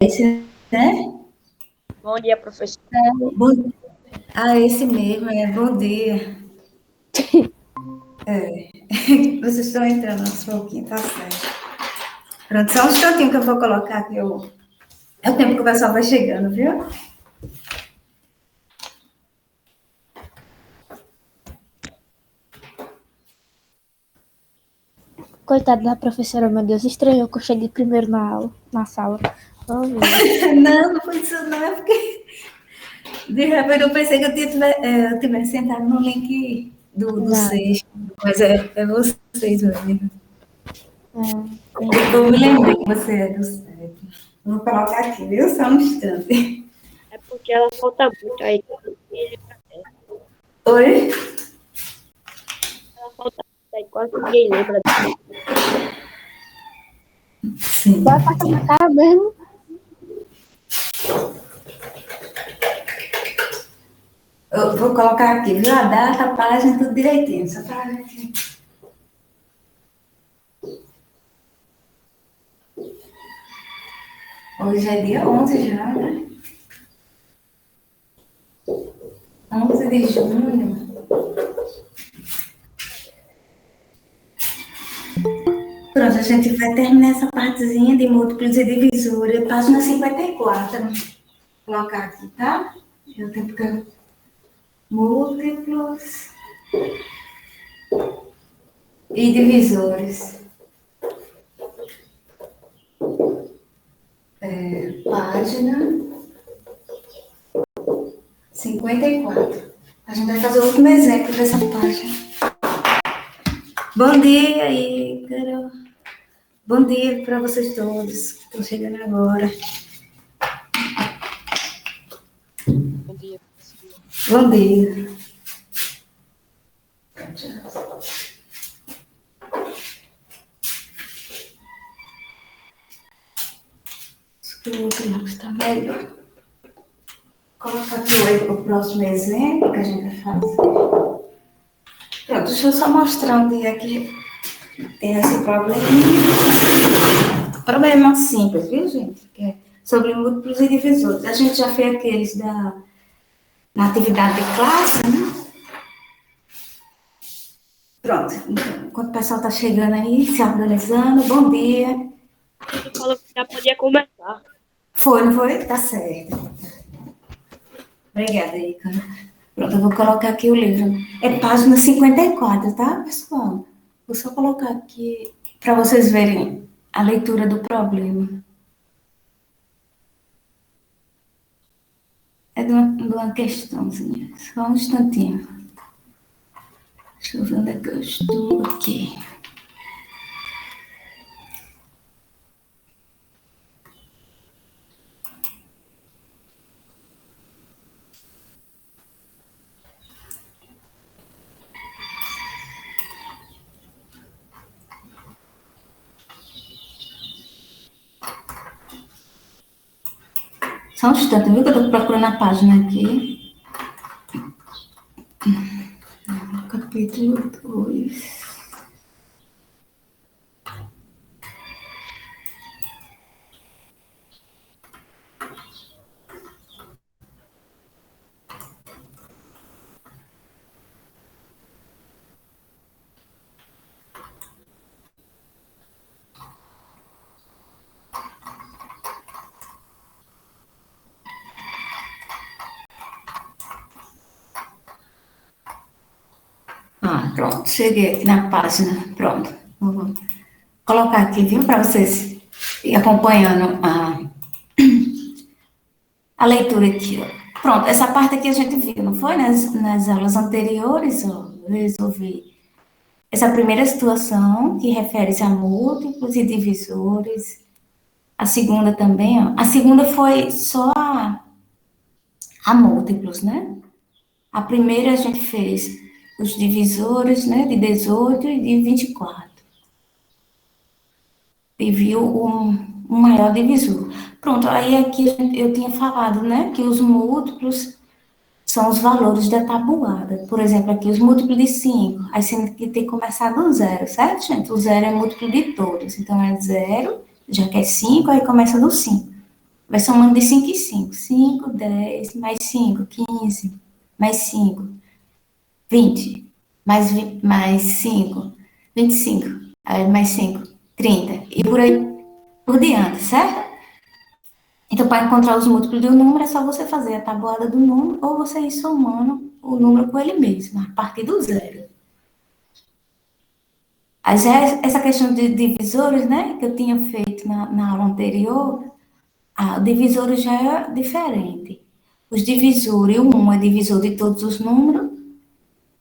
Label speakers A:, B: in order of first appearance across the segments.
A: esse, né?
B: Bom dia, professor.
A: Bom, esse mesmo, bom dia. Vocês estão entrando aos pouquinhos, tá certo. Pronto, só um instantinho que eu vou colocar aqui. É o tempo que o pessoal vai chegando, viu?
C: Coitada da professora, meu Deus, estranhou que eu cheguei primeiro na sala. Oh, meu Deus.
A: Não, não foi isso, não. É porque de repente eu pensei que eu tivesse sentado no link do
C: Não,
A: sexto, mas é vocês mesmo.
C: entendi.
A: Eu me lembrei que você é do sétimo. Vou colocar aqui, viu? Só um instante.
B: É porque ela falta muito aí.
A: Oi?
B: Ela falta muito aí, quase ninguém lembra.
A: Sim.
C: Vai passar na cara mesmo?
A: Eu vou colocar aqui, viu? A data, a página, tudo direitinho. Só para a gente. Hoje é dia 11 já, né? 11 de junho. Pronto, a gente vai terminar essa partezinha de múltiplos e divisores. Página 54. Vou colocar aqui, tá? Eu tenho que múltiplos e divisores. Página 54. A gente vai fazer o último exemplo dessa página. Bom dia, Ícaro. Bom dia para vocês todos que estão chegando agora.
B: Bom dia, professor.
A: Bom dia. O outro está melhor. Coloca aqui o próximo exemplo que a gente vai fazer. Pronto, deixa eu só mostrar um dia que tem esse problema. Problema simples, viu, gente? Que é sobre múltiplos e divisores. A gente já fez aqueles na atividade de classe, né? Pronto, então, enquanto o pessoal está chegando aí, se organizando, bom dia.
B: Você falou que já podia começar.
A: Foi, não foi? Tá certo. Obrigada, Ica. Pronto, eu vou colocar aqui o livro. É página 54, tá, pessoal? Vou só colocar aqui para vocês verem a leitura do problema. É de uma questãozinha. Só um instantinho. Deixa eu ver onde é que eu estou aqui. Só um instante, viu? Que eu estou procurando a página aqui. Capítulo 2. Pronto, cheguei aqui na página. Pronto. Vou colocar aqui, viu, para vocês ir acompanhando a leitura aqui, ó. Pronto, essa parte aqui a gente viu, não foi? Nas aulas anteriores, ó, eu resolvi essa primeira situação, que refere-se a múltiplos e divisores. A segunda também, ó. A segunda foi só a múltiplos, né? A primeira a gente fez os divisores, né, de 18 e de 24. E viu um maior divisor. Pronto, aí aqui eu tinha falado, né, que os múltiplos são os valores da tabuada. Por exemplo, aqui os múltiplos de 5. Aí você tem que começar do zero, certo, gente? O zero é múltiplo de todos. Então, é zero, já que é 5, aí começa do 5. vai somando de 5 em 5. 5, 10, mais 5, 15, mais 5, 20, mais 5, 25, aí mais 5, 30, e por aí por diante, certo? Então, para encontrar os múltiplos de um número, é só você fazer a tabuada do número ou você ir somando o número com ele mesmo, a partir do zero. Aí já essa questão de divisores, né, que eu tinha feito na aula anterior, o divisor já é diferente. Os divisores, o 1 é divisor de todos os números,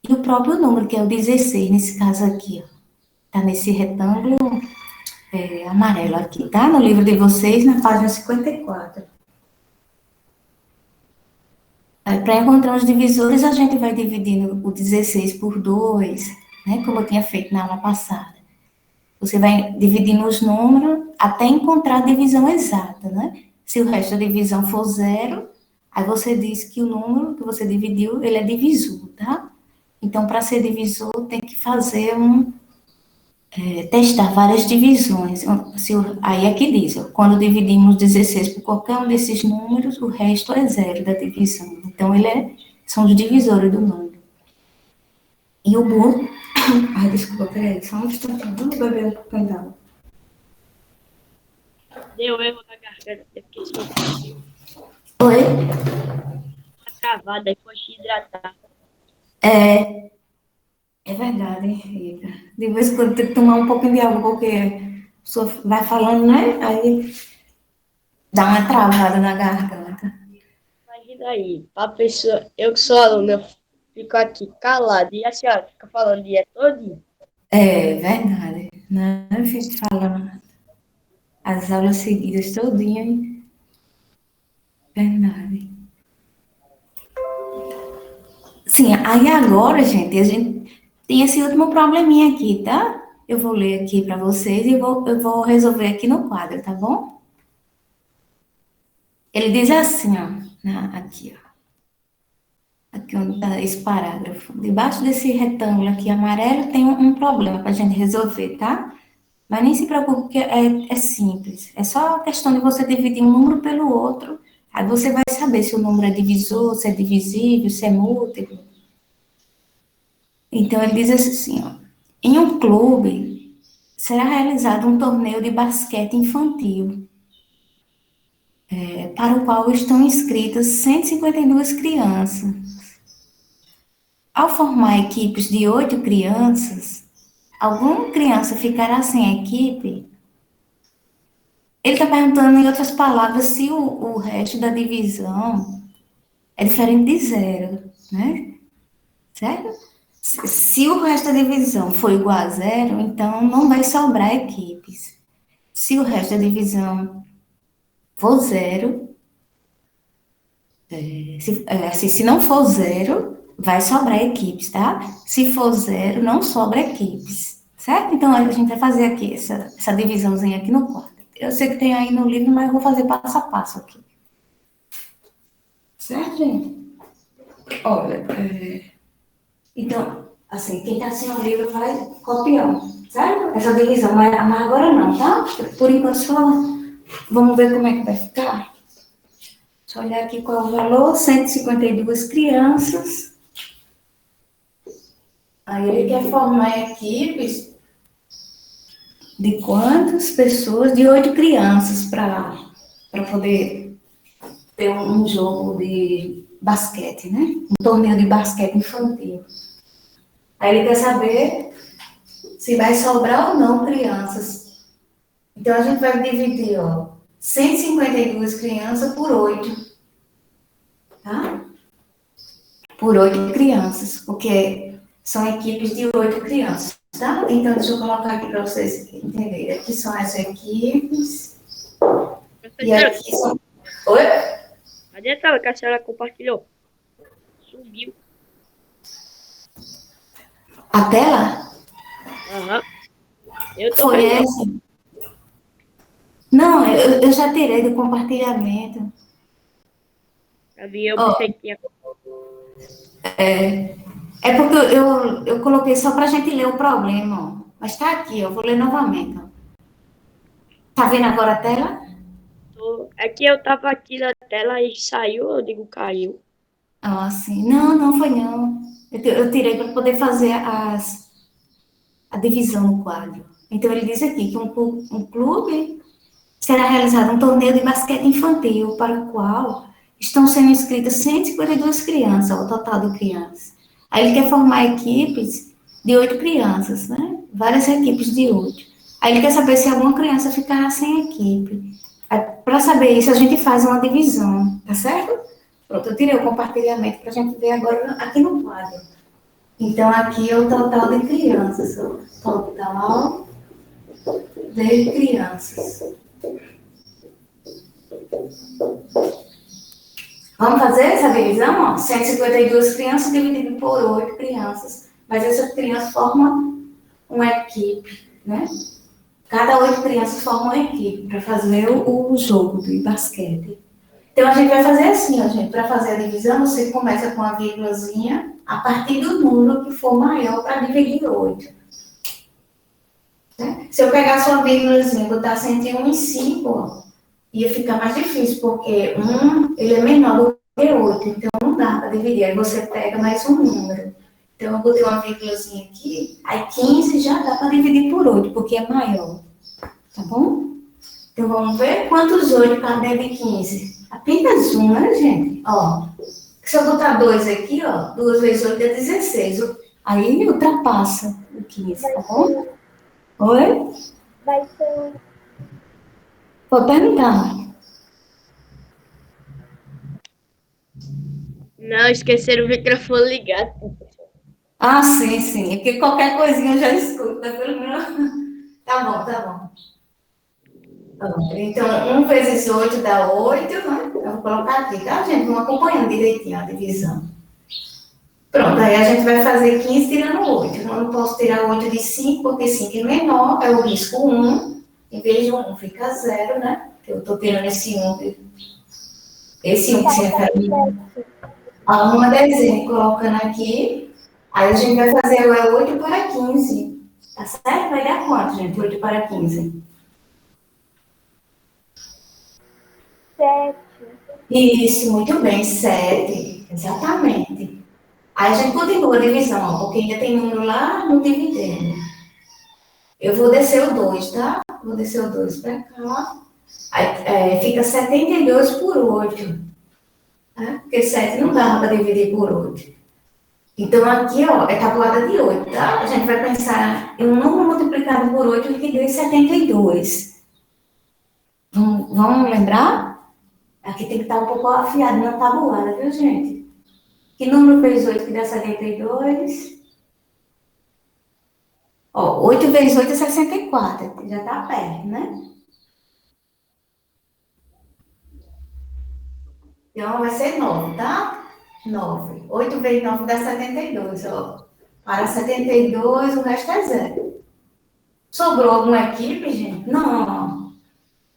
A: e o próprio número, que é o 16, nesse caso aqui, ó. Tá nesse retângulo amarelo aqui, tá? No livro de vocês, na página 54. Para encontrar os divisores, a gente vai dividindo o 16 por 2, né? Como eu tinha feito na aula passada. Você vai dividindo os números até encontrar a divisão exata, né? Se o resto da divisão for zero, aí você diz que o número que você dividiu, ele é divisor, tá? Então, para ser divisor, tem que fazer testar várias divisões. Aí aqui diz, ó, quando dividimos 16 por qualquer um desses números, o resto é zero da divisão. Então, são os divisores do número. E o bolo... Ai, desculpa, peraí, só um instantinho. Vamos beber um pouquinho d'água.
B: Deu erro na garganta, teve que soltar.
A: Oi?
B: Tá travada e foi se hidratar.
A: É verdade, Rita. De vez em quando tem que tomar um pouquinho de água, porque a pessoa vai falando, né? Aí dá uma travada na garganta.
B: Imagina aí, a pessoa, eu que sou aluna, eu fico aqui calada e a senhora fica falando o dia todo.
A: É verdade. Não, eu fico falando as aulas seguidas todinha, hein? Verdade. Sim, aí agora, gente, a gente tem esse último probleminha aqui, tá? Eu vou ler aqui para vocês e eu vou resolver aqui no quadro, tá bom? Ele diz assim, ó, aqui, ó. Aqui onde está esse parágrafo. Debaixo desse retângulo aqui amarelo tem um problema para a gente resolver, tá? Mas nem se preocupe, porque é simples. É só questão de você dividir um número pelo outro. Aí você vai saber se o número é divisor, se é divisível, se é múltiplo. Então, ele diz assim, ó. Em um clube, será realizado um torneio de basquete infantil, para o qual estão inscritas 152 crianças. Ao formar equipes de 8 crianças, alguma criança ficará sem equipe? Ele está perguntando, em outras palavras, se o resto da divisão é diferente de zero, né? Certo? Se o resto da divisão for igual a zero, então não vai sobrar equipes. Se o resto da divisão for zero, se não for zero, vai sobrar equipes, tá? Se for zero, não sobra equipes, certo? Então, a gente vai fazer aqui essa divisãozinha aqui no quadro. Eu sei que tem aí no livro, mas eu vou fazer passo a passo aqui. Certo, gente? Olha, então, assim, quem está sem o livro vai copiando, certo? Essa divisão, mas agora não, tá? Por enquanto, só vamos ver como é que vai ficar. Deixa eu olhar aqui qual é o valor, 152 crianças. Aí ele quer formar equipes de quantas pessoas? De 8 crianças para poder ter um jogo de basquete, né? Um torneio de basquete infantil. Aí ele quer saber se vai sobrar ou não crianças. Então, a gente vai dividir, ó, 152 crianças por 8. Tá? Por 8 crianças, porque são equipes de 8 crianças, tá? Então, deixa eu colocar aqui para vocês entenderem. Aqui são as equipes. E aqui são... Oi?
B: Cadê a tela que a senhora compartilhou? Sumiu.
A: A tela?
B: Aham. Eu tô
A: Foi
B: vendo.
A: essa? Não, eu já tirei do compartilhamento.
B: Eu
A: Ó,
B: pensei que tinha.
A: é porque eu coloquei só para a gente ler o problema, ó. Mas está aqui, eu vou ler novamente. Ó. Tá vendo agora a tela?
B: É que eu tava aqui na tela e saiu, eu digo caiu.
A: Ah, sim. Não, não foi não. Eu tirei para poder fazer a divisão no quadro. Então, ele diz aqui que um clube será realizado um torneio de basquete infantil, para o qual estão sendo inscritas 152 crianças, ao total de crianças. Aí ele quer formar equipes de 8 crianças, né? Várias equipes de 8. Aí ele quer saber se alguma criança ficará sem equipe. Para saber isso, a gente faz uma divisão, tá certo? Pronto, eu tirei o compartilhamento para a gente ver agora aqui no quadro. Então, aqui é o total de crianças. Total de crianças. Vamos fazer essa divisão? Ó? 152 crianças dividido por 8 crianças. Mas essas crianças formam uma equipe, né? Cada 8 crianças formam uma equipe para fazer o jogo de basquete. Então, a gente vai fazer assim, ó, gente. Para fazer a divisão, você começa com a vírgulazinha a partir do número que for maior para dividir 8. Né? Se eu pegar sua vírgulazinha e botar 101 em 5, ó, ia ficar mais difícil, porque ele é menor do que 8, então não dá para dividir. Aí você pega mais um número. Então, eu botei uma vírgulazinha aqui, aí 15 já dá para dividir por 8, porque é maior. Tá bom? Então, vamos ver quantos 8 cabem de 15. Apenas um, né, gente? Ó, se eu botar 2 aqui, ó, 2 vezes 8 é 16. Aí ultrapassa o 15, tá bom? Oi?
C: Vai ser.
A: Vou perguntar.
B: Não, esqueceram o microfone ligado.
A: Ah, sim, sim. É que qualquer coisinha eu já escuto, né? Pelo menos. Tá bom, tá bom. Então, 1 vezes 8 dá 8, né? Eu vou colocar aqui, tá, gente? Vamos acompanhando direitinho a divisão. Pronto, aí a gente vai fazer 15 tirando 8. Eu não posso tirar 8 de 5, porque 5 é menor, eu risco 1. Em vez de 1 fica 0, né? Eu estou tirando esse 1. Esse 1 que se refere a uma desenho, colocando aqui. Aí a gente vai fazer o 8 para 15. Tá certo? Vai dar quanto, gente? 8 para 15.
C: 7.
A: Isso, muito bem, 7. Exatamente. Aí a gente continua a divisão, ó, porque ainda tem número lá no dividendo. Eu vou descer o 2, tá? Vou descer o 2 para cá. Aí fica 72 por 8. Tá? Porque 7 não dá para dividir por 8. Então, aqui, ó, é tabuada de 8, tá? A gente vai pensar em um número multiplicado por 8 que dê 72. Vamos lembrar? Aqui tem que estar um pouco afiado na tabuada, viu, gente? Que número fez 8 que dá 72? Ó, 8 vezes 8 é 64. Já está perto, né? Então, vai ser 9, tá? 9. 8 vezes 9 dá 72, ó. Para 72, o resto é 0. Sobrou alguma equipe, gente? Não.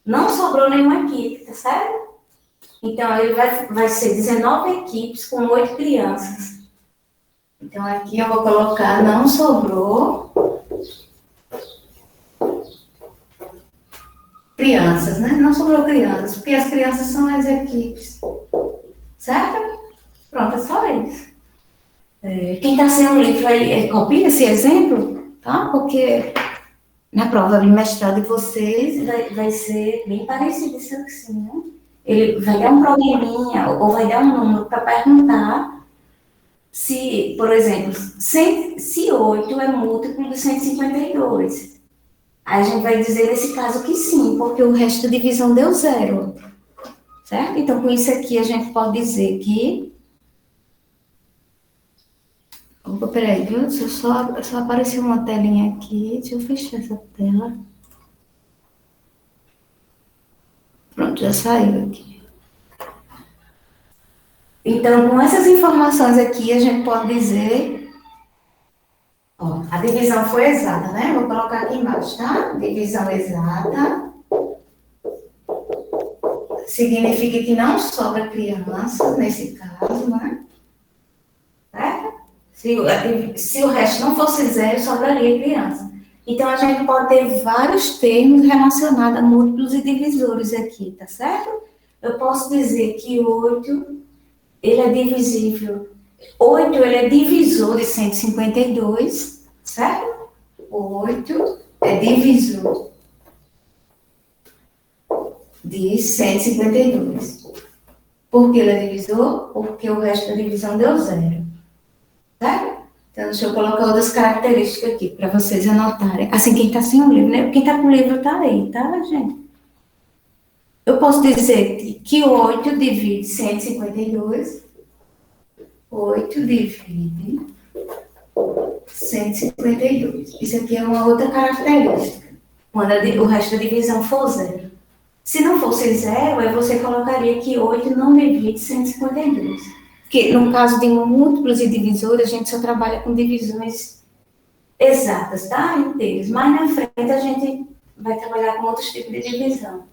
A: Não sobrou nenhuma equipe, tá certo? Então, ele vai ser 19 equipes com 8 crianças. Então, aqui eu vou colocar não sobrou crianças, né? Não sobrou crianças, porque as crianças são as equipes. Certo? Pronto, é só isso. Quem está sem um livro aí, copia esse exemplo, tá? Porque na prova de mestrado de vocês vai ser bem parecido isso assim, né? Ele vai dar um probleminha ou vai dar um número para perguntar se, por exemplo, se 8 é múltiplo de 152. Aí a gente vai dizer nesse caso que sim, porque o resto da divisão deu 0. Certo? Então, com isso aqui, a gente pode dizer que... Opa, peraí, viu? Só apareceu uma telinha aqui. Deixa eu fechar essa tela. Pronto, já saiu aqui. Então, com essas informações aqui, a gente pode dizer... Ó, a divisão foi exata, né? Vou colocar aqui embaixo, tá? Divisão exata. Significa que não sobra criança, nesse caso, né? Certo? Se o resto não fosse 0, sobraria criança. Então, a gente pode ter vários termos relacionados a múltiplos e divisores aqui, tá certo? Eu posso dizer que 8 ele é divisível. 8 ele é divisor de 152, certo? 8 é divisor de 152. Por que ele é divisor? Porque o resto da divisão deu zero, certo? Então, deixa eu colocar outras características aqui para vocês anotarem. Assim, quem está sem o livro, né? Quem está com o livro está aí, tá, gente? Eu posso dizer que 8 divide 152. 8 divide 152. Isso aqui é uma outra característica. Quando o resto da divisão for zero. Se não fosse zero, aí você colocaria que 8 não divide 152. Porque no caso de múltiplos e divisores, a gente só trabalha com divisões exatas, tá? Inteiras. Mais na frente a gente vai trabalhar com outros tipos de divisão.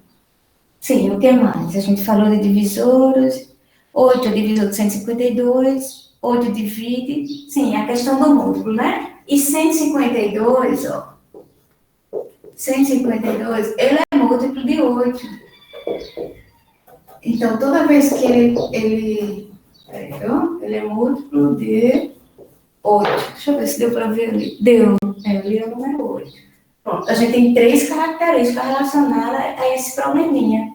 A: Sim, o que mais? A gente falou de divisores. 8 é divisor de 152. 8 divide. Sim, a questão do múltiplo, né? E 152, ó. 152, ele é múltiplo de 8. Então, toda vez que ele é múltiplo de 8. Deixa eu ver se deu para ver ali. Deu. Ali é o número 8. Pronto, a gente tem 3 características relacionadas a esse probleminha.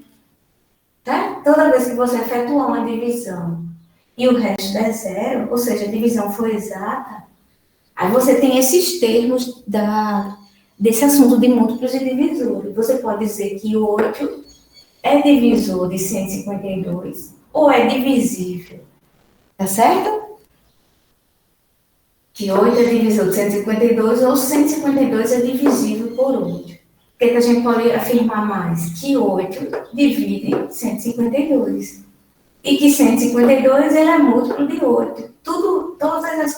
A: Tá? Toda vez que você efetuar uma divisão e o resto é zero, ou seja, a divisão foi exata, aí você tem esses termos desse assunto de múltiplos e divisores. Você pode dizer que 8 é divisor de 152 ou é divisível, tá certo? Que 8 é divisor de 152 ou 152 é divisível por 8. O que a gente pode afirmar mais? Que 8 divide 152. E que 152 ele é múltiplo de 8. Todas as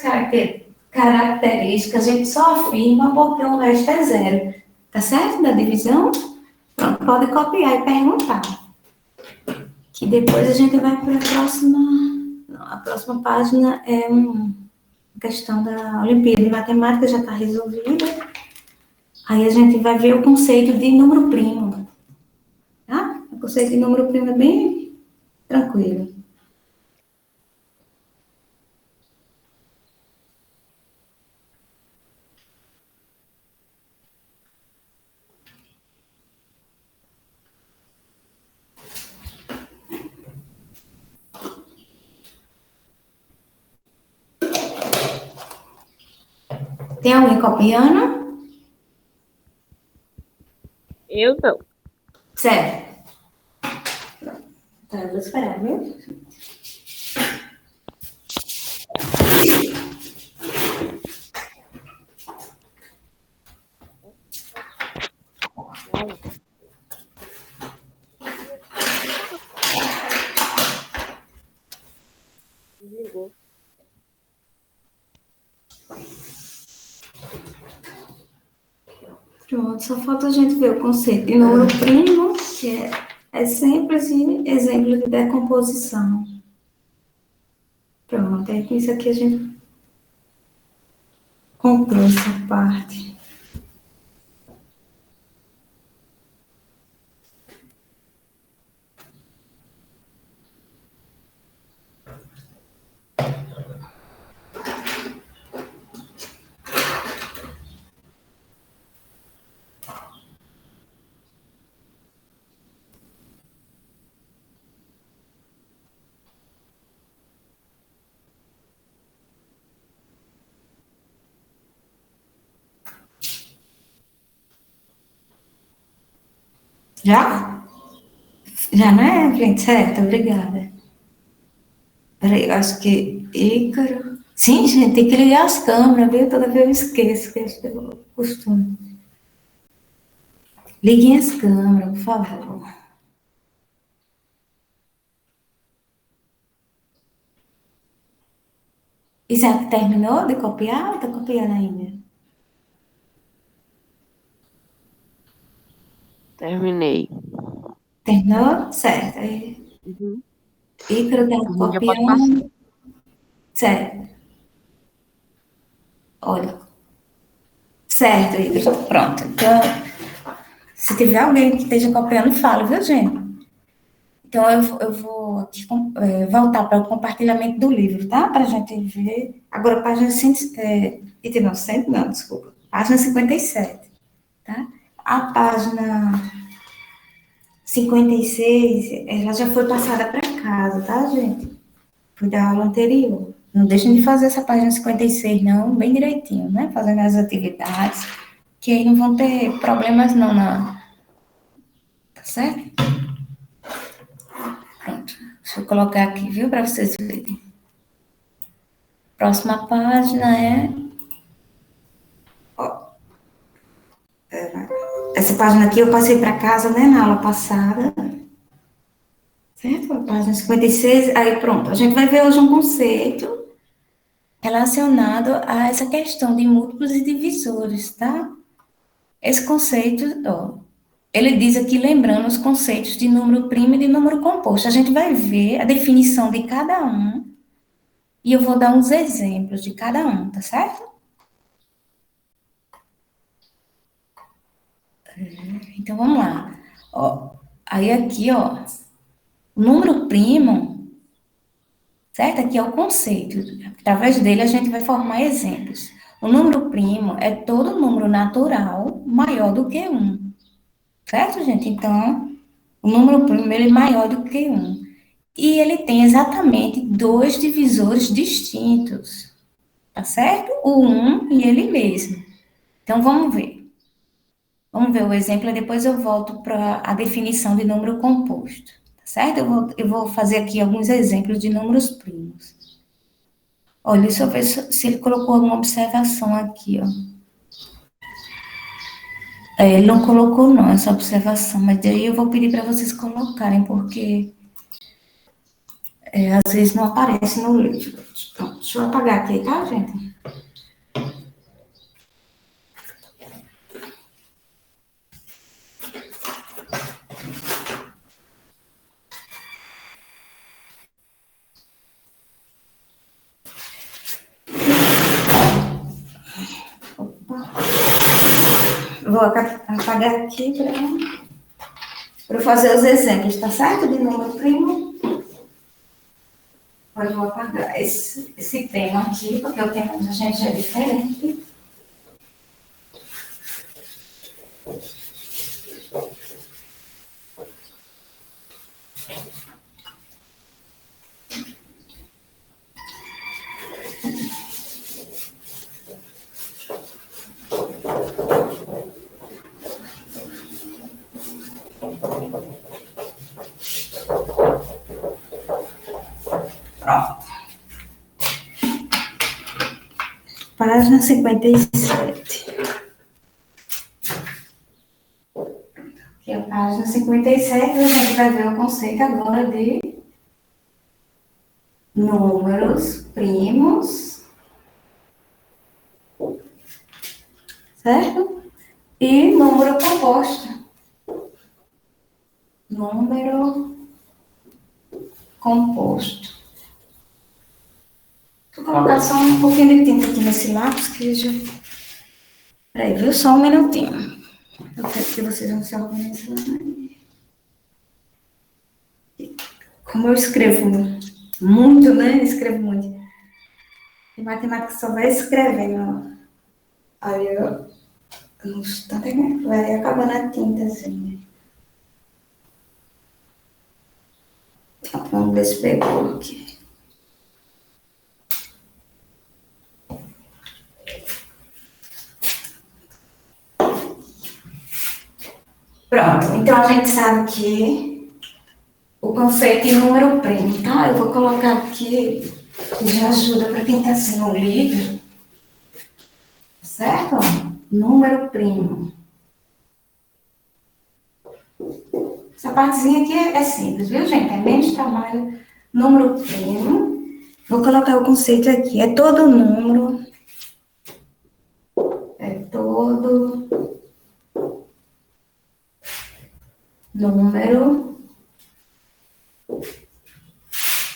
A: características a gente só afirma porque o resto é zero. Tá certo? Da divisão? Pronto, pode copiar e perguntar. Que depois a gente vai para a próxima. A próxima página é uma questão da Olimpíada de Matemática, já está resolvida. Aí a gente vai ver o conceito de número primo. Tá? O conceito de número primo é bem tranquilo. Tem alguém copiando?
B: Eu não.
A: Certo. Tá, eu vou esperar, viu?
B: Desligou.
A: Pronto, só falta a gente ver o conceito de número primo, que é simples e exemplo de decomposição. Pronto, aí com isso aqui a gente conclui essa parte. Já? Já, né, gente? Certo, obrigada. Peraí, eu acho que Ícaro. Sim, gente, tem que ligar as câmeras, viu? Toda vez eu esqueço, que acho que eu costumo. Liguem as câmeras, por favor. Isaac terminou de copiar ou está copiando ainda?
B: Terminei.
A: Terminou? Certo. Aí,
B: Uhum.
A: Ícaro está
B: Já pode passar.
A: copiando. Certo. Olha. Certo, Igor. Pronto. Então, se tiver alguém que esteja copiando, fala, viu, gente? Então, eu vou aqui, voltar para o compartilhamento do livro, tá? Para a gente ver. Agora, página 100, não, 100, não, desculpa. Página 57, tá? A página 56, ela já foi passada para casa, tá, gente? Foi da aula anterior. Não deixem de fazer essa página 56, não, bem direitinho, né? Fazendo as atividades, que aí não vão ter problemas, não, tá certo? Pronto. Deixa eu colocar aqui, viu, para vocês verem. Próxima página é. Ó, essa página aqui eu passei para casa, né, na aula passada. Certo? A página 56. Aí pronto. A gente vai ver hoje um conceito relacionado a essa questão de múltiplos e divisores, tá? Esse conceito, ó, ele diz aqui, lembrando os conceitos de número primo e de número composto. A gente vai ver a definição de cada um e eu vou dar uns exemplos de cada um, tá certo? Então, vamos lá. Ó, aí aqui, ó, o número primo, certo? Aqui é o conceito. Através dele a gente vai formar exemplos. O número primo é todo número natural maior do que um, certo, gente? Então, o número primo ele é maior do que um. E ele tem exatamente dois divisores distintos, tá certo? O um e ele mesmo. Então, vamos ver. Vamos ver o exemplo e depois eu volto para a definição de número composto, tá certo? Eu vou fazer aqui alguns exemplos de números primos. Olha, deixa eu ver se ele colocou alguma observação aqui, ó. Ele não colocou, não, essa observação, mas daí eu vou pedir para vocês colocarem, porque às vezes não aparece no livro. Pronto, deixa eu apagar aqui, tá, gente? Vou apagar aqui para fazer os exemplos, tá certo? De número primo. Pode vou apagar esse tema aqui, porque o tema da gente é diferente. Pronto. Página 57. Aqui é a página 57, a gente vai ver o conceito agora de números primos, certo? E número composto. Número composto. Vou colocar só um pouquinho de tinta aqui nesse lápis, que já... Peraí, viu? Só um minutinho. Eu quero que vocês vão se organizar. Como eu escrevo muito, né? Escrevo muito. Em matemática só vai escrevendo. Aí eu... Vai acabando a tintazinha. Vamos ver se pegou aqui. Pronto, então a gente sabe que o conceito de número primo, tá? Eu vou colocar aqui, que já ajuda para quem está sendo o livro, certo? Número primo. Essa partezinha aqui é simples, viu, gente? É menos trabalho. Número primo. Vou colocar o conceito aqui. É todo número. É todo número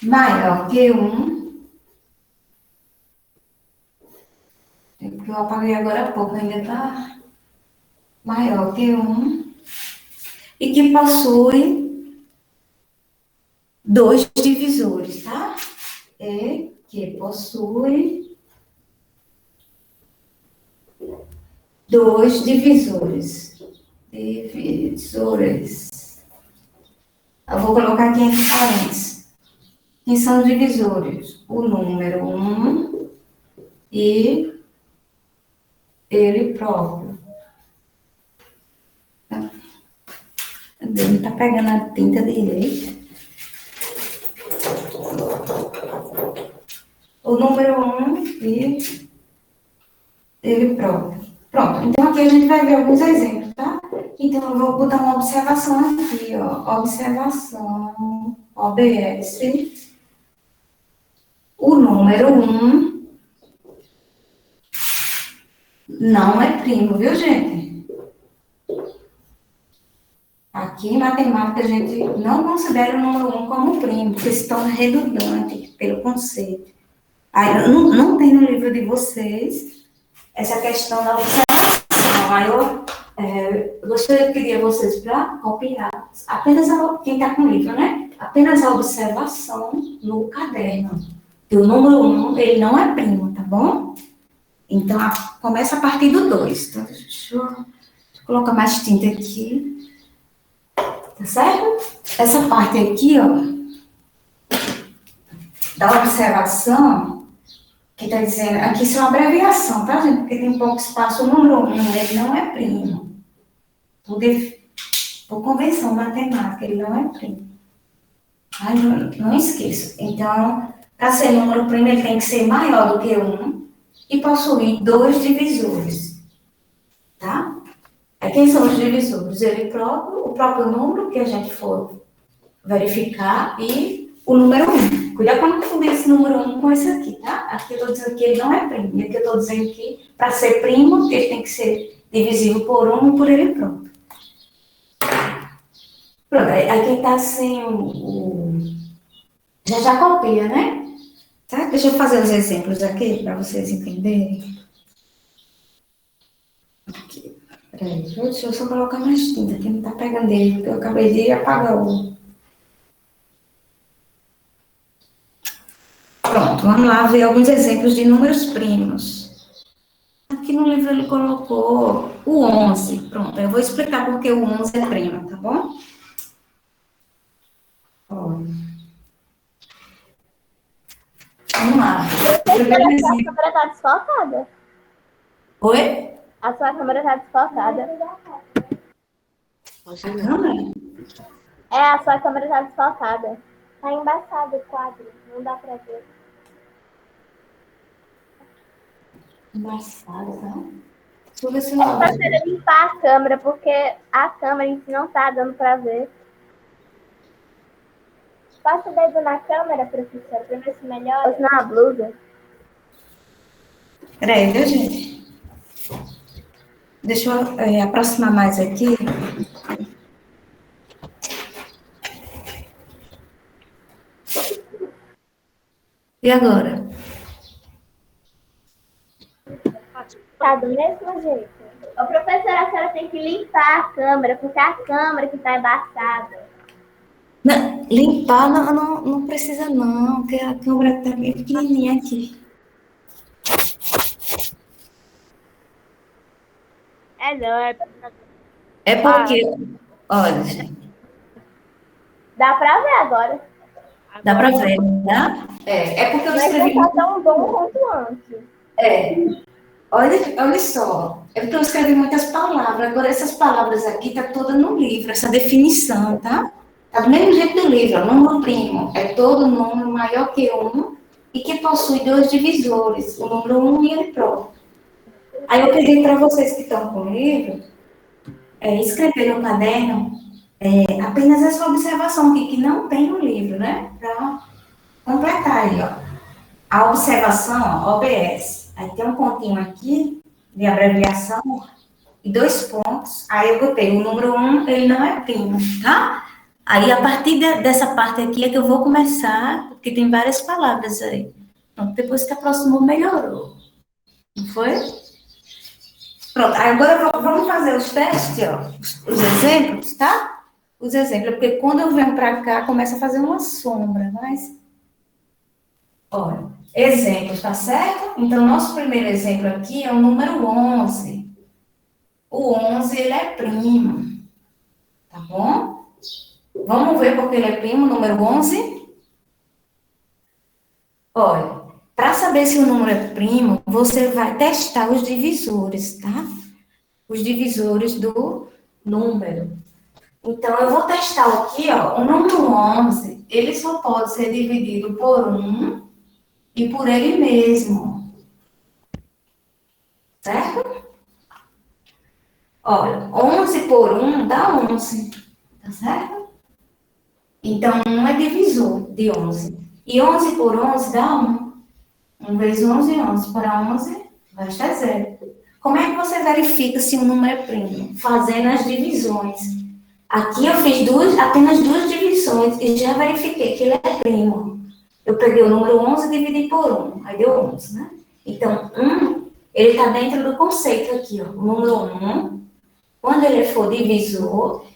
A: maior que um. que eu apaguei agora há pouco, ainda está maior que 1, e que possui dois divisores, tá? E que possui dois divisores. Divisores. Eu vou colocar aqui entre parênteses. Quem são os divisores? O número 1 e ele próprio. Ele está pegando a tinta direita. O número 1 e ele próprio. Pronto, então aqui a gente vai ver alguns exemplos, tá? Então eu vou botar uma observação aqui, ó. Observação, OBS. O número 1 não é primo, viu, gente? Aqui em matemática a gente não considera o número 1 como primo, porque se torna redundante pelo conceito. Aí não tem no livro de vocês essa questão da observação. Aí eu gostaria de pedir a vocês para copiar apenas quem está com o livro, né? Apenas a observação no caderno. E o número 1, ele não é primo, tá bom? Então, começa a partir do 2. Então, deixa eu colocar mais tinta aqui. Tá certo? Essa parte aqui, ó, da observação, que está dizendo, aqui isso é uma abreviação, tá, gente? Porque tem pouco espaço. O número 1, ele não é primo. Por convenção matemática, ele não é primo. Ai, não esqueça. Então, para ser número primo, ele tem que ser maior do que 1 e possuir dois divisores. Tá? Quem são os divisores? Ele próprio, o próprio número que a gente for verificar e o número 1. Cuidado para não confundir esse número 1 com esse aqui, tá? Aqui eu estou dizendo que ele não é primo. E aqui eu estou dizendo que, para ser primo, ele tem que ser divisível por 1 e por ele próprio. Pronto, aqui está assim já copia, né? Tá? Deixa eu fazer os exemplos aqui para vocês entenderem. Aqui. Peraí, deixa eu só colocar mais tinta, que não está pegando ele, porque eu acabei de apagar o... Pronto, vamos lá ver alguns exemplos de números primos. Aqui no livro ele colocou o 11. Pronto, eu vou explicar porque o 11 é primo, tá bom? Olha. Vamos lá.
C: A câmera está desfocada.
A: Oi?
C: A sua câmera está desfocada.
A: A câmera?
C: A sua câmera está desfocada. Tá embaçado o quadro, não dá pra ver.
A: Embaçado, tá? Deixa eu ver se
C: É
A: eu...
C: pra você limpar a câmera, porque a câmera em si não tá dando pra ver. Passa o dedo na câmera, professora, pra ver se melhora. Ou na blusa.
A: Peraí, viu, gente? Deixa eu aproximar mais aqui. E agora?
C: Tá do mesmo jeito. Ô, professora, a senhora tem que limpar a câmera, porque a câmera que tá embaçada.
A: Não, limpar não precisa não, porque a câmera está bem pequenininha aqui. É porque, olha, gente,
C: Dá pra ver agora.
A: dá para ver, né? É porque eu
C: Mas
A: escrevi...
C: não tá tão bom quanto antes.
A: Olha só, é porque eu escrevi muitas palavras, agora essas palavras aqui tá toda no livro, essa definição, tá? Tá do mesmo jeito do livro, número primo, é todo número maior que 1 e que possui dois divisores, o número 1 e ele próprio. Aí eu pedi para vocês que estão com o livro, escrever no caderno apenas essa observação aqui, que não tem no livro, né? Para completar aí, ó. A observação, ó, OBS. Aí tem um pontinho aqui, de abreviação, e 2 pontos. Aí eu botei o número 1, ele não é primo, tá? Aí, a partir dessa parte aqui, é que eu vou começar, porque tem várias palavras aí. Então, depois que aproximou, melhorou. Não foi? Pronto, aí agora vamos fazer os testes, ó, os exemplos, tá? Os exemplos, porque quando eu venho para cá, começa a fazer uma sombra, mas... Olha, exemplos, tá certo? Então, nosso primeiro exemplo aqui é o número 11. O 11, ele é primo, tá bom? Vamos ver porque ele é primo, o número 11? Olha, para saber se o número é primo, você vai testar os divisores, tá? Os divisores do número. Então, eu vou testar aqui, ó, o número 11, ele só pode ser dividido por 1 e por ele mesmo, certo? Olha, 11 por 1 dá 11, tá certo? Então, 1 é divisor de 11. E 11 por 11 dá 1. 1 vezes 11, 11 para 11, resta 0. Como é que você verifica se um número é primo? Fazendo as divisões. Aqui eu fiz apenas duas divisões e já verifiquei que ele é primo. Eu peguei o número 11 e dividi por 1, aí deu 11, né? Então, 1, ele está dentro do conceito aqui, ó. O número 1, quando ele for divisor,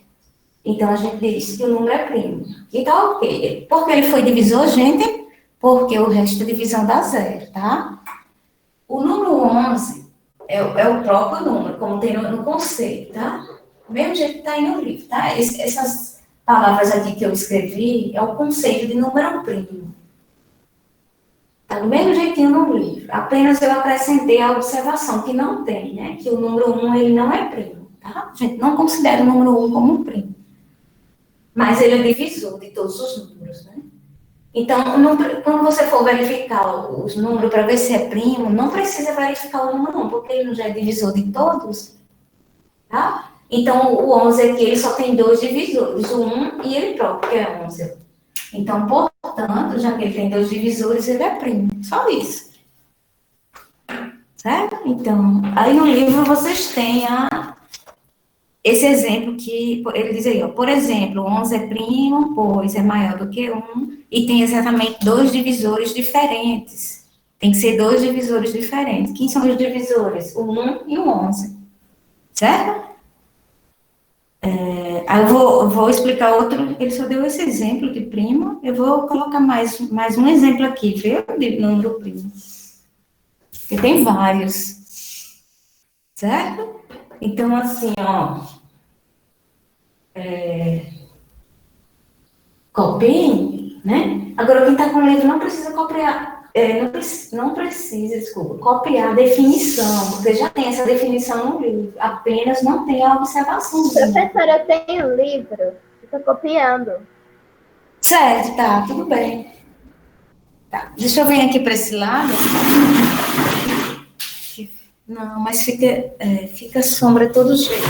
A: então a gente diz que o número é primo. E tá ok. Por que ele foi divisor, gente? Porque o resto da divisão dá 0, tá? O número 11 é o próprio número, como tem no conceito, tá? Do mesmo jeito que está aí no livro, tá? Essas palavras aqui que eu escrevi é o conceito de número primo. Tá do mesmo jeitinho no livro. Apenas eu acrescentei a observação que não tem, né? Que o número 1, ele não é primo, tá? A gente não considera o número 1 como primo. Mas ele é divisor de todos os números, né? Então, quando você for verificar os números para ver se é primo, não precisa verificar o número 1, porque ele não já é divisor de todos, tá? Então, o 11 aqui, ele só tem dois divisores, o 1 e ele próprio, que é 11. Então, portanto, já que ele tem dois divisores, ele é primo. Só isso. Certo? Então, aí no livro vocês têm esse exemplo que ele diz aí, ó, por exemplo, 11 é primo, pois é maior do que 1 e tem exatamente dois divisores diferentes. Tem que ser dois divisores diferentes. Quem são os divisores? O 1 e o 11. Certo? Aí eu vou explicar outro, ele só deu esse exemplo de primo, eu vou colocar mais um exemplo aqui, viu? De número primo. Porque tem vários. Certo? Então, assim, ó. Copiem, né? Agora, quem está com o livro não precisa copiar, não precisa, desculpa, copiar a definição, porque já tem essa definição no livro, apenas não tem a observação.
C: Professora, eu tenho um livro, estou copiando.
A: Certo, tá, tudo bem. Tá, deixa eu vir aqui para esse lado. Não, mas fica sombra de todo jeito.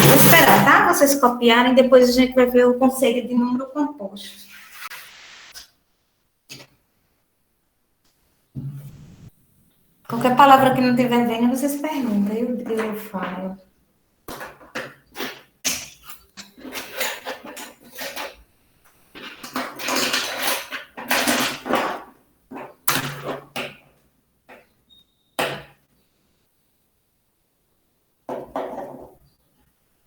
A: Vou esperar, tá? Vocês copiarem, depois a gente vai ver o conceito de número composto. Qualquer palavra que não tiver vendo, vocês perguntam, eu falo.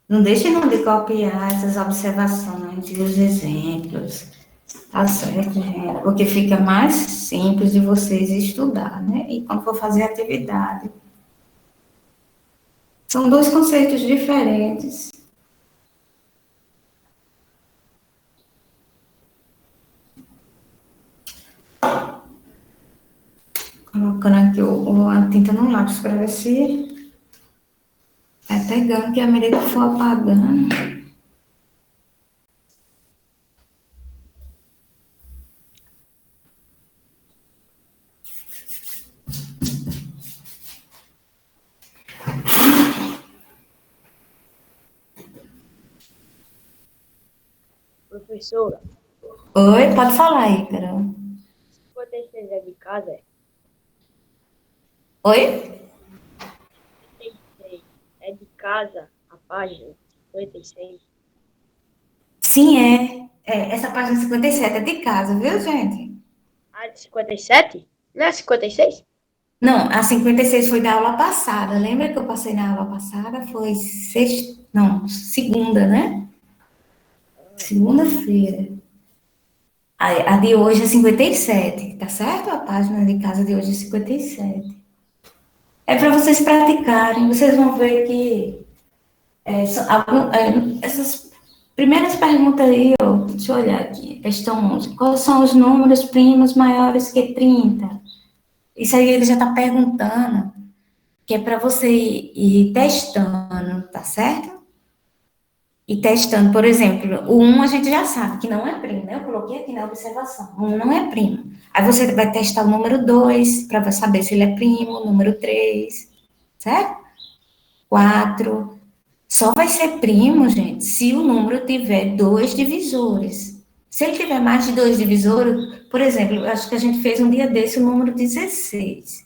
A: Não deixe não de copiar essas observações e os exemplos. Tá certo, gente? Porque fica mais simples de vocês estudar, né? E quando for fazer atividade. São dois conceitos diferentes. Colocando aqui a tinta no lápis para ver se é pegando, que à medida que for apagando.
B: Professora,
A: Oi, pode falar aí, Carol.
B: 56 é de casa, é?
A: Oi?
B: 56 é de casa, a página 56.
A: Sim, essa página 57 é de casa, viu, gente?
B: Ah, de 57? Não é 56?
A: Não, a 56 foi da aula passada. Lembra que eu passei na aula passada? Foi sexta, não, segunda, né? Segunda-feira. A de hoje é 57, tá certo? A página de casa de hoje é 57. É para vocês praticarem, vocês vão ver que essas primeiras perguntas aí, ó, deixa eu olhar aqui, questão 11. Quais são os números primos maiores que 30? Isso aí ele já está perguntando, que é para você ir testando, tá certo? E testando, por exemplo, o um a gente já sabe que não é primo, né? Eu coloquei aqui na observação, o 1 não é primo. Aí você vai testar o número 2 para saber se ele é primo, o número 3, certo? 4. Só vai ser primo, gente, se o número tiver dois divisores. Se ele tiver mais de dois divisores, por exemplo, eu acho que a gente fez um dia desse o número 16.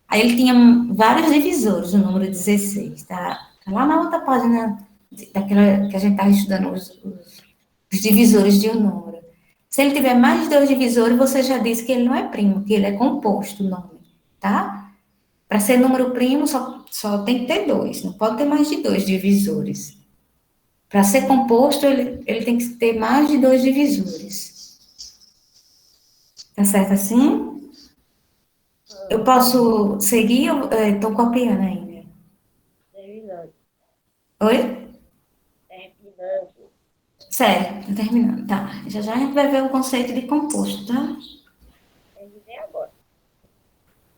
A: Aí ele tinha vários divisores, o número 16, tá? Tá lá na outra página daquela que a gente estava estudando os divisores de um número. Se ele tiver mais de dois divisores, você já disse que ele não é primo, que ele é composto o nome, tá? Para ser número primo, só tem que ter dois, não pode ter mais de dois divisores. Para ser composto, ele tem que ter mais de dois divisores. Tá certo assim? Eu posso seguir ou estou copiando ainda?
B: Terminando.
A: Oi?
B: Terminando.
A: Certo, tá terminando. Tá, já já a gente vai ver o conceito de composto, tá?
B: Terminei agora.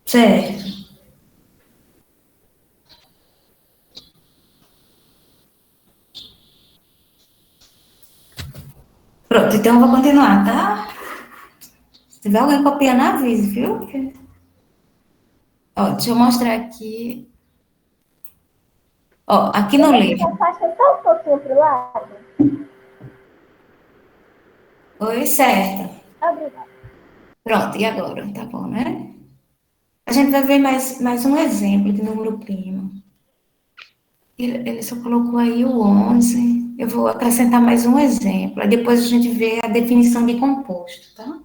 A: Certo. Pronto, então eu vou continuar, tá? Se tiver alguém copiando, avise, viu? Ó, deixa eu mostrar aqui. Ó, aqui no livro.
C: Afasta só um pouquinho pro lado.
A: Oi, certo.
C: Obrigada.
A: Pronto, e agora? Tá bom, né? A gente vai ver mais um exemplo de número primo. Ele só colocou aí o 11. Eu vou acrescentar mais um exemplo. Aí depois a gente vê a definição de composto, tá?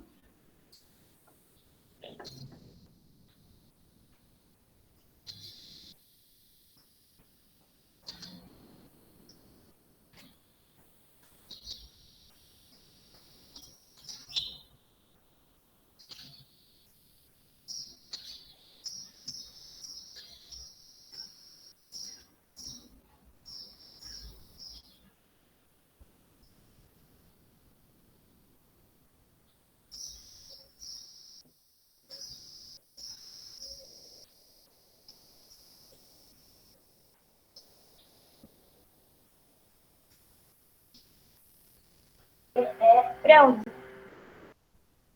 C: Pronto.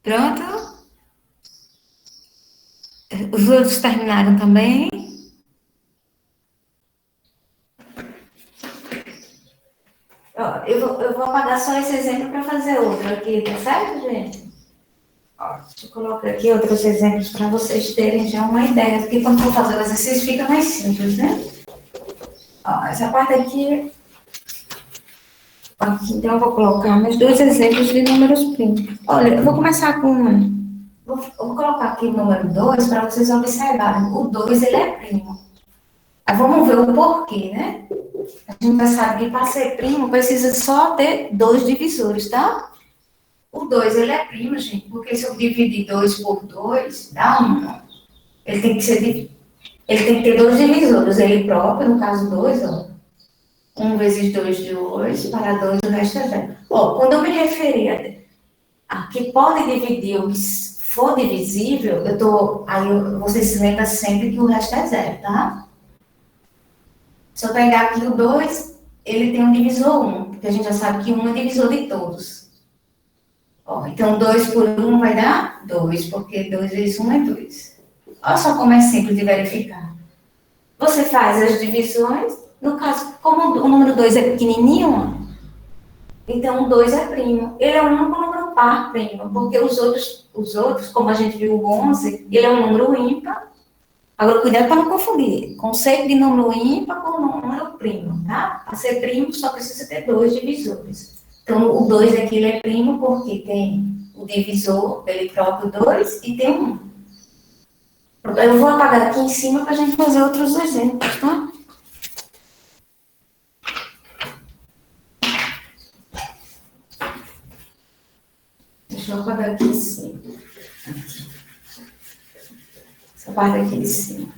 A: Pronto? Os outros terminaram também? Ó, eu vou apagar só esse exemplo para fazer outro aqui, tá certo, gente? Ó, deixa eu colocar aqui outros exemplos para vocês terem já uma ideia, porque quando for fazer o exercício fica mais simples, né? Ó, essa parte aqui, então eu vou colocar meus dois exemplos de números primos. Olha, eu vou começar com vou colocar aqui o número 2 para vocês observarem. O 2 ele é primo. Aí vamos ver o porquê, né? A gente já sabe que para ser primo precisa só ter dois divisores, tá? O 2 ele é primo, gente, porque se eu dividir 2 por 2, dá 1. Ele tem que ele tem que ter dois divisores, ele próprio, no caso 2, ó. 1 vezes 2, 2, para 2 o resto é 0. Ó, quando eu me referi a que pode dividir o que for divisível, vocês se lembram sempre que o resto é 0, tá? Se eu pegar aqui o 2, ele tem um divisor 1, porque a gente já sabe que 1 é divisor de todos. Ó, então 2 por 1 vai dar 2, porque 2 vezes 1 é 2. Olha só como é simples de verificar. Você faz as divisões, no caso, como o número 2 é pequenininho, ó, então o 2 é primo. Ele é o único número par primo, porque os outros, como a gente viu o 11, ele é um número ímpar. Agora, cuidado para não confundir. Conceito de número ímpar com número primo, tá? Para ser primo, só precisa ter dois divisores. Então, o 2 aqui ele é primo porque tem o divisor dele próprio 2 e tem 1. Eu vou apagar aqui em cima para a gente fazer outros exemplos, tá? Deixa eu apagar aqui em cima. Essa parte aqui de cima.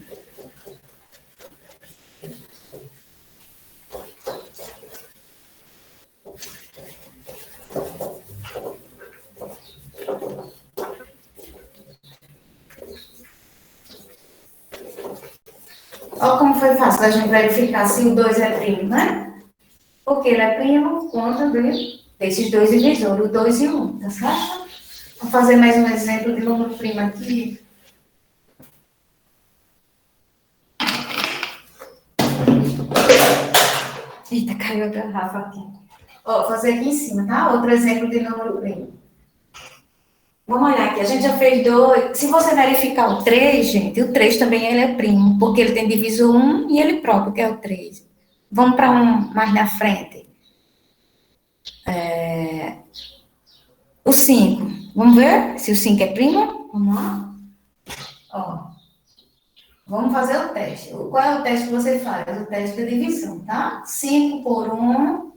A: Olha como foi fácil a gente verificar se o 2 é primo, né? Porque ele é primo por conta desses dois divisores, o 2 e o 1, tá certo? Vou fazer mais um exemplo de número primo aqui. Eita, caiu a garrafa aqui. Ó, vou fazer aqui em cima, tá? Outro exemplo de número primo. Vamos olhar aqui, a gente já fez 2. Se você verificar o 3, gente, o 3 também ele é primo, porque ele tem divisor 1 e ele próprio, que é o 3. Vamos para um mais na frente. O 5. Vamos ver se o 5 é primo? Vamos lá. Ó. Vamos fazer o teste. Qual é o teste que você faz? O teste da divisão, tá? 5 por 1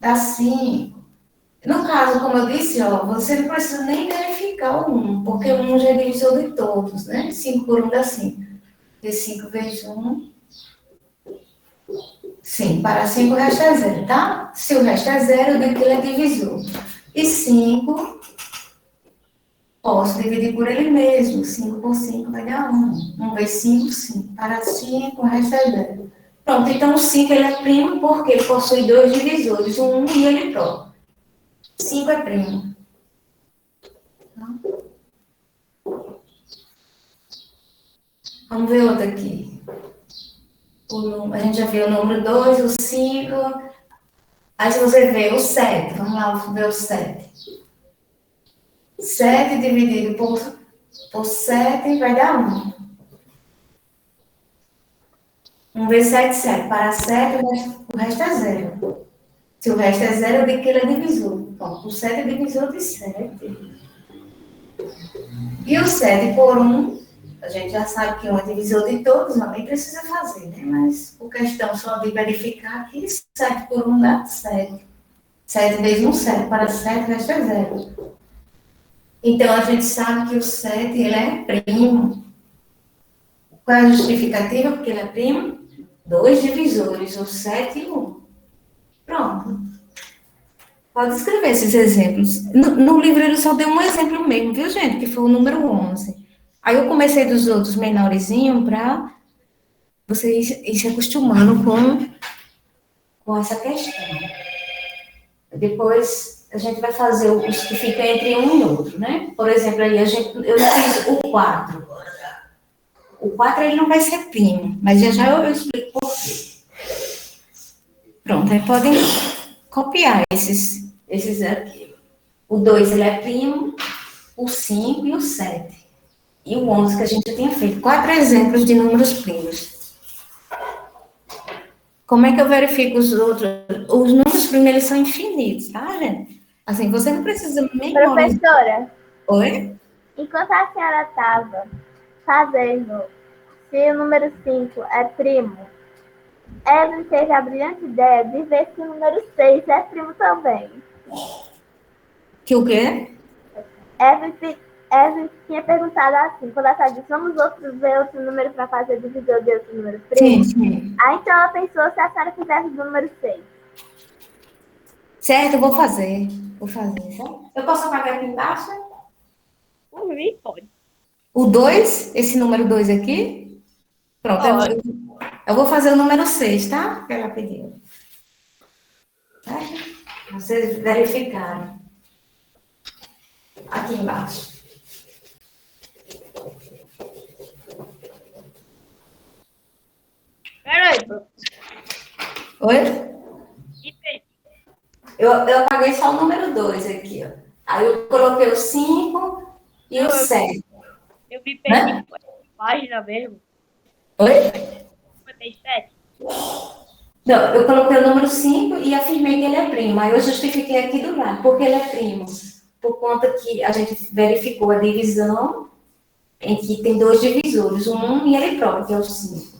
A: dá 5. No caso, como eu disse, ó, você não precisa nem verificar o 1, porque o 1 já é divisor de todos, né? 5 por 1 dá 5. De 5 vezes 1, 5. Para 5 o resto é 0, tá? Se o resto é 0, eu digo que ele é divisor. E 5, posso dividir por ele mesmo. 5 por 5 vai dar 1. 1 vezes 5, 5. Para 5, o resto é 0. Pronto, então o 5 ele é primo porque ele possui dois divisores, o 1 e ele próprio. 5 é primo. Vamos ver outro aqui. A gente já viu o número 2, o 5. Aí se você vê o 7, vamos lá ver o 7. 7 dividido por 7 vai dar 1. 1 vezes 7, 7. Para 7, o resto é 0. Se o resto é 0, eu digo que ele é divisor. Bom, o 7 é divisor de 7. E o 7 por 1, a gente já sabe que 1 é divisor de todos, mas nem precisa fazer, né? Mas por questão só de verificar que 7 por 1 dá 7. 7 vezes 1, 7. Para 7, o resto é 0. Então, a gente sabe que o 7, ele é primo. Qual é a justificativa? Porque ele é primo? Dois divisores, o 7 e o 1. Pronto. Pode escrever esses exemplos. No livro ele só deu um exemplo mesmo, viu, gente? Que foi o número 11. Aí eu comecei dos outros menorzinhos para você ir se acostumando com essa questão. Depois a gente vai fazer os que ficam entre um e outro, né? Por exemplo, aí eu fiz o 4. O 4 ele não vai ser primo, mas já eu explico por quê. Pronto, aí podem copiar esses aqui. O 2 ele é primo, o 5 e o 7. E o 11 que a gente já tinha feito. 4 exemplos de números primos. Como é que eu verifico os outros? Os números primos, eles são infinitos, tá, gente? Assim, você não precisa memorizar.
C: Professora,
A: Oi?
C: enquanto a senhora estava fazendo se o número 5 é primo, Evelyn teve a brilhante ideia de ver se o número 6 é primo também.
A: Que o quê?
C: Evelyn tinha perguntado assim, quando ela disse, vamos ver outro número para fazer divisor de outro número primo.
A: Sim.
C: Aí então ela pensou se a senhora fizesse do número 6.
A: Certo, eu vou fazer. Certo? Eu posso apagar aqui embaixo?
B: Por mim, pode.
A: O 2, esse número 2 aqui. Pronto, eu vou fazer o número 6, tá? Que ela pediu. Certo? Vocês verificaram. Aqui embaixo.
B: Peraí, professor.
A: Oi? Eu apaguei só o número 2 aqui, ó. Aí eu coloquei o 5 e o 7.
B: Eu me perdi por página mesmo.
A: Oi?
B: 57.
A: Não, eu coloquei o número 5 e afirmei que ele é primo. Aí eu justifiquei aqui do lado, porque ele é primo. Por conta que a gente verificou a divisão em que tem dois divisores, o 1 e ele próprio, que é o 5.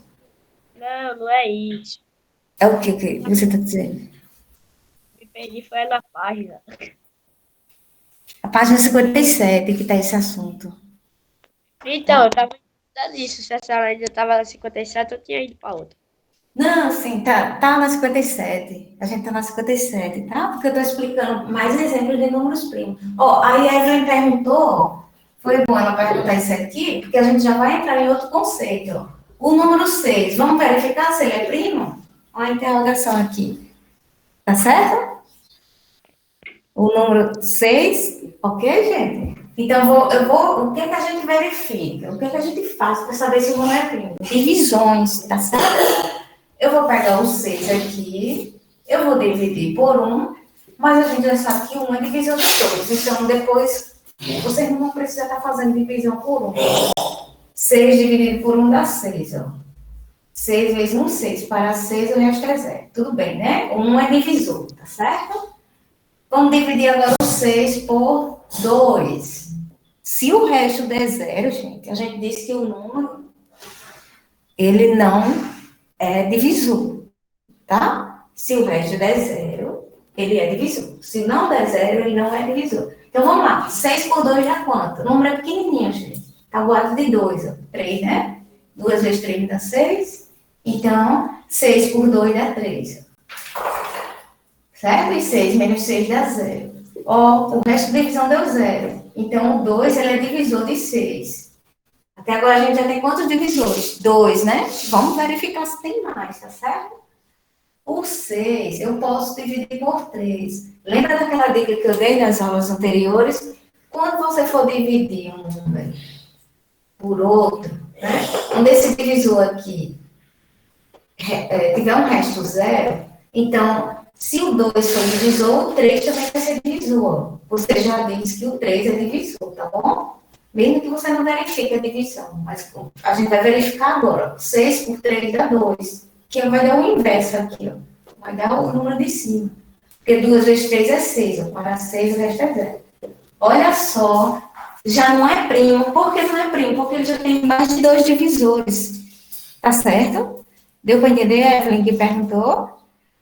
B: Não, não é isso.
A: É o que você está dizendo?
B: Me perdi, foi na página.
A: A página 57 que está esse assunto.
B: Então, eu tava nisso. Se a senhora ainda tava na 57, eu tinha ido pra outra.
A: Não, sim, tá na 57. A gente tá na 57, tá? Porque eu tô explicando mais exemplos de números primos. Ó, aí a Evelyn perguntou, foi bom ela perguntar isso aqui, porque a gente já vai entrar em outro conceito, ó. O número 6, vamos verificar se ele é primo? Olha a interrogação aqui. Tá certo? O número 6, ok, gente? Então, o que que a gente verifica? O que que a gente faz para saber se o número é primo? Divisões, tá certo? Eu vou pegar o 6 aqui, eu vou dividir por 1, mas a gente já sabe que 1 é divisor de todos. Então, depois, vocês não precisam estar fazendo divisão por 1. 6 dividido por 1 dá 6, ó. 6 vezes 1, 6. Para 6, o resto é 0. Tudo bem, né? 1 é divisor, tá certo? Vamos dividir agora o 6 por 2. Se o resto der 0, gente, a gente disse que o número, ele não é divisor, tá? Se o resto der 0, ele é divisor. Se não der 0, ele não é divisor. Então, vamos lá. 6 por 2 dá quanto? O número é pequenininho, gente. Tá guardado de 2, ó. 3, né? 2 vezes 3 dá 6. Então, 6 por 2 dá 3. Certo? E 6 menos 6 dá 0. Ó, o resto da divisão deu 0. Então, o 2, ele é divisor de 6. Até agora, a gente já tem quantos divisores? 2, né? Vamos verificar se tem mais, tá certo? O 6, eu posso dividir por 3. Lembra daquela dica que eu dei nas aulas anteriores? Quando você for dividir um número por outro, né? Quando esse divisor aqui tiver um resto 0, então, se o 2 for divisor, o 3 também vai ser divisor. Você já disse que o 3 é divisor, tá bom? Mesmo que você não verifique a divisão, mas a gente vai verificar agora. 6 por 3 dá 2, que vai dar o inverso aqui, ó. Vai dar o número de cima. Porque 2 vezes 3 é 6, ó. Para 6, o resto é 0. Olha só, já não é primo. Por que não é primo? Porque ele já tem mais de 2 divisores. Tá certo? Deu para entender, Evelyn, que perguntou?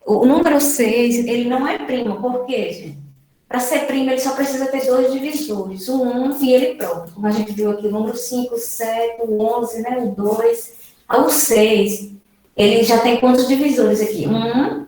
A: O número 6, ele não é primo. Por quê, gente? Para ser primo, ele só precisa ter 2 divisores, o 1 e ele próprio. Como a gente viu aqui, o número 5, o 7, o 11, né, o 2. O 6, ele já tem quantos divisores aqui? 1,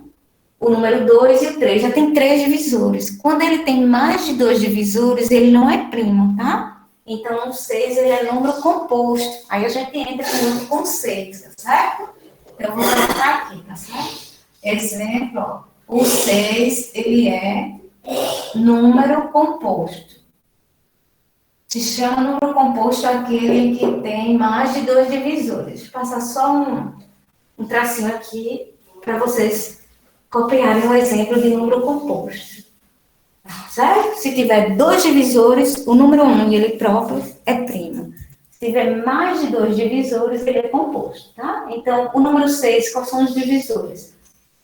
A: o número 2 e o 3. Já tem 3 divisores. Quando ele tem mais de 2 divisores, ele não é primo, tá? Então, o 6, ele é número composto. Aí a gente entra em outro conceito, tá certo? Então, eu vou colocar aqui, tá certo? Exemplo, ó, o 6, ele é número composto. Se chama número composto aquele que tem mais de 2 divisores. Vou passar só um tracinho aqui para vocês copiarem o exemplo de número composto. Certo? Se tiver 2 divisores, o número 1 e ele próprio é primo. Se tiver mais de 2 divisores, ele é composto, tá? Então, o número 6, quais são os divisores?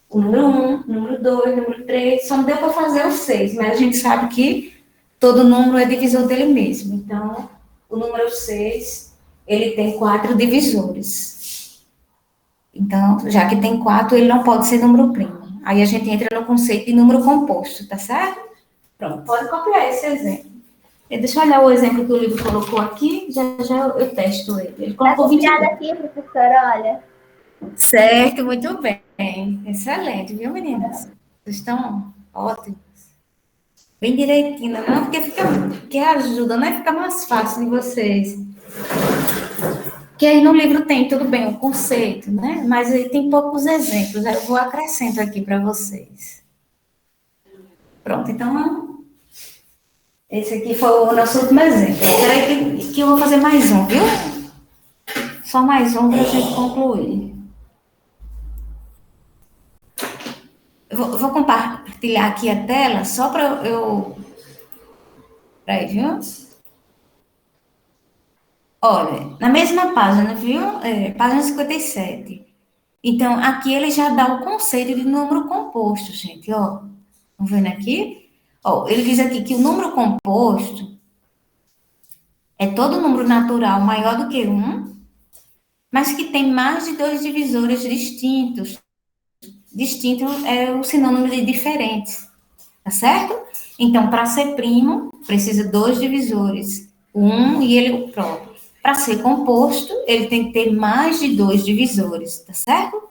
A: O número 1, o número 2, o número 3, só não deu para fazer o 6, mas a gente sabe que todo número é divisor dele mesmo. Então, o número 6, ele tem 4 divisores. Então, já que tem 4, ele não pode ser número primo. Aí a gente entra no conceito de número composto, tá certo? Pronto, pode copiar esse exemplo. Deixa eu olhar o exemplo que o livro colocou aqui, já eu testo ele. Ele colocou 22.
C: Aqui, professora, olha.
A: Certo, muito bem. Excelente, viu, meninas? Vocês estão ótimos. Bem direitinho, não? Porque ajuda, né? Fica mais fácil de vocês. Porque aí no livro tem, tudo bem, o conceito, né? Mas aí tem poucos exemplos. Aí eu vou acrescento aqui para vocês. Pronto, então, esse aqui foi o nosso último exemplo. Espera aí que eu vou fazer mais um, viu? Só mais um para a gente concluir. Eu vou compartilhar aqui a tela só para eu... Peraí, viu? Olha, na mesma página, viu? Página 57. Então, aqui ele já dá o conceito de número composto, gente, ó. Estão vendo aqui? Ó, ele diz aqui que o número composto É todo número natural maior do que um, mas que tem mais de dois divisores distintos. Distinto é o sinônimo de diferentes, tá certo? Então, para ser primo, precisa dois divisores, um e ele o próprio. Para ser composto, ele tem que ter mais de dois divisores, tá certo?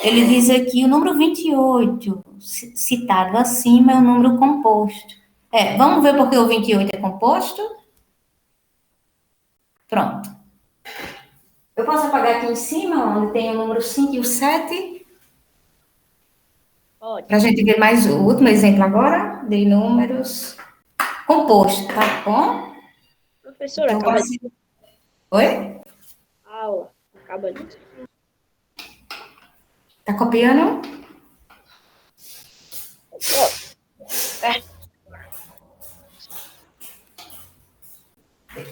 A: Ele diz aqui o número 28, citado acima, é o número composto. Vamos ver por que o 28 é composto? Pronto. Eu posso apagar aqui em cima, onde tem o número 5 e o 7,
B: Pode.
A: para a gente ver mais o último exemplo agora, de números composto, tá bom?
B: Professora,
A: Então,
B: acaba de
A: Oi?
B: aula. Acaba de
A: Tá copiando?